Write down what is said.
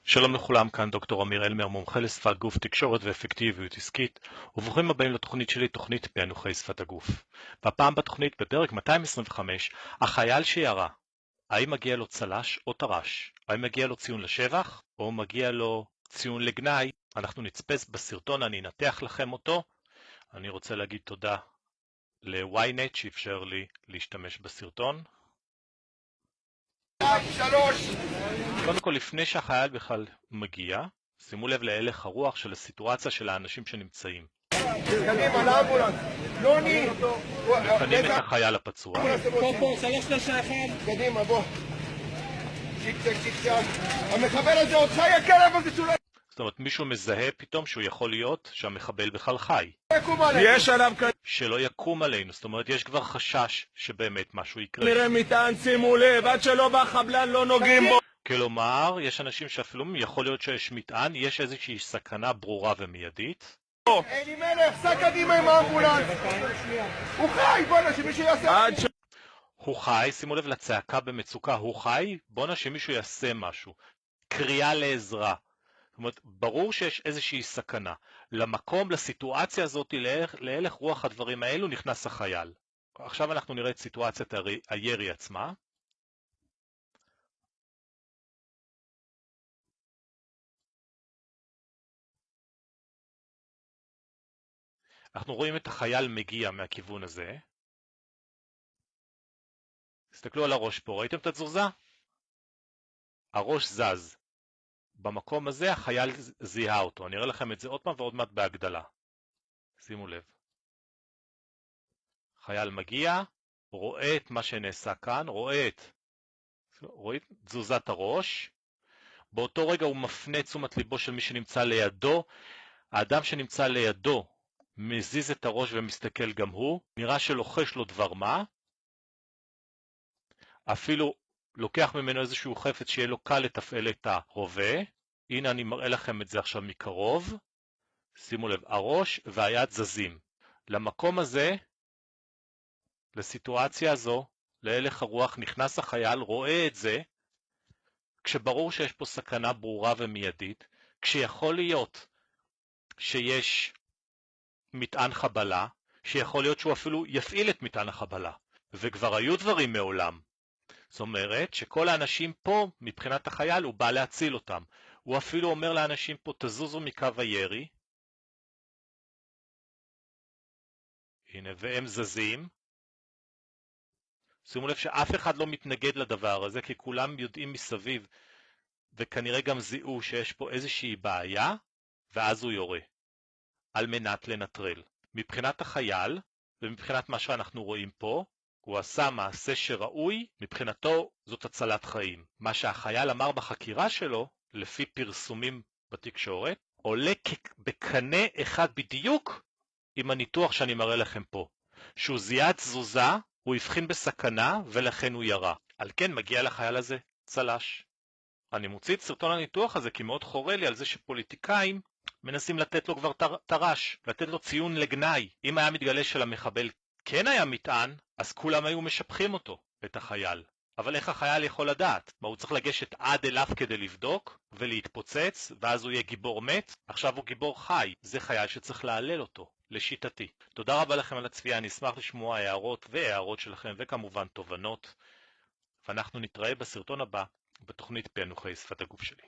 שלום לכולם, כאן דוקטור אמיר אלמר, מומחה לשפת גוף, תקשורת ואפקטיביות עסקית, וברוכים הבאים לתוכנית שלי, תוכנית פענוחי שפת הגוף. והפעם בתוכנית, בפרק 225, החייל שירה, האם מגיע לו צל"ש או טר"ש? האם מגיע לו ציון לשבח או מגיע לו ציון לגנאי? אנחנו נצפה בסרטון, אני אנתח לכם אותו. אני רוצה להגיד תודה ל-ynet שאפשר לי להשתמש בסרטון. קודם כל, לפני שהחייל בכלל מגיע, שימו לב להלך הרוח של הסיטואציה של האנשים שנמצאים. מפנים את החייל הפצוע. קדימה, בוא. המחבל הזה עוד חי, הכלב הזה שאולי... זאת אומרת, מישהו מזהה פתאום שהוא יכול להיות שהמחבל בכלל חי. יש עליו כאן... שלא יקום עלינו, זאת אומרת, יש כבר חשש שבאמת משהו יקרה. נראה מטען, שימו לב, עד שלא בא חבלן לא נוגעים בו. כלומר, יש אנשים שאפילו יכול להיות שיש מטען, יש איזושהי סכנה ברורה ומיידית. אלי מלך, סע קדימה עם האמבולנס. הוא חי, בוא'נה, שמישהו יעשה... הוא חי, שימו לב לצעקה במצוקה, הוא חי, בוא'נה שמישהו יעשה משהו. קריאה לעזרה. זאת אומרת, ברור שיש איזושהי סכנה. למקום, לסיטואציה הזאת, להלך רוח הדברים האלו, נכנס החייל. עכשיו אנחנו נראה את סיטואציית הירי עצמה. אנחנו רואים את החייל מגיע מהכיוון הזה. תסתכלו על הראש פה, ראיתם את התזוזה? הראש זז. במקום הזה החייל זיהה אותו. אני אראה לכם את זה עוד פעם ועוד מעט בהגדלה. שימו לב. חייל מגיע, רואה את מה שנעשה כאן, רואה את תזוזת הראש. באותו רגע הוא מפנה תשומת ליבו של מי שנמצא לידו. האדם שנמצא לידו מזיז את הראש ומסתכל גם הוא. נראה שלוחש לו דבר מה. אפילו לוקח ממנו איזשהו חפץ שיהיה לו קל לתפעל את הרובה. הנה אני מראה לכם את זה עכשיו מקרוב. שימו לב, הראש והיד זזים. למקום הזה, לסיטואציה הזו, להלך הרוח, נכנס החייל, רואה את זה, כשברור שיש פה סכנה ברורה ומיידית, כשיכול להיות שיש מטען חבלה, שיכול להיות שהוא אפילו יפעיל את מטען החבלה, וכבר היו דברים מעולם. זאת אומרת שכל האנשים פה, מבחינת החייל, הוא בא להציל אותם. הוא אפילו אומר לאנשים פה, תזוזו מקו הירי. הנה, והם זזים. שימו לב שאף אחד לא מתנגד לדבר הזה, כי כולם יודעים מסביב, וכנראה גם זיהו שיש פה איזושהי בעיה, ואז הוא יורה, על מנת לנטרל. מבחינת החייל, ומבחינת מה שאנחנו רואים פה, הוא עשה מעשה שראוי, מבחינתו זאת הצלת חיים. מה שהחייל אמר בחקירה שלו, לפי פרסומים בתקשורת, עולה בקנה אחד בדיוק עם הניתוח שאני מראה לכם פה. שהוא זיהה תזוזה, הוא הבחין בסכנה ולכן הוא ירה. על כן מגיע לחייל הזה צל"ש. אני מוציא את סרטון הניתוח הזה כי מאוד חורה לי על זה שפוליטיקאים מנסים לתת לו כבר טר"ש, לתת לו ציון לגנאי. אם היה מתגלה שלמחבל כן היה מטען, אז כולם היו משבחים אותו, את החייל. אבל איך החייל יכול לדעת? מה, הוא צריך לגשת עד אליו כדי לבדוק ולהתפוצץ, ואז הוא יהיה גיבור מת? עכשיו הוא גיבור חי. זה חייל שצריך להלל אותו, לשיטתי. תודה רבה לכם על הצפייה, אני אשמח לשמוע הערות שלכם, וכמובן תובנות. ואנחנו נתראה בסרטון הבא בתוכנית פענוחי שפת הגוף שלי.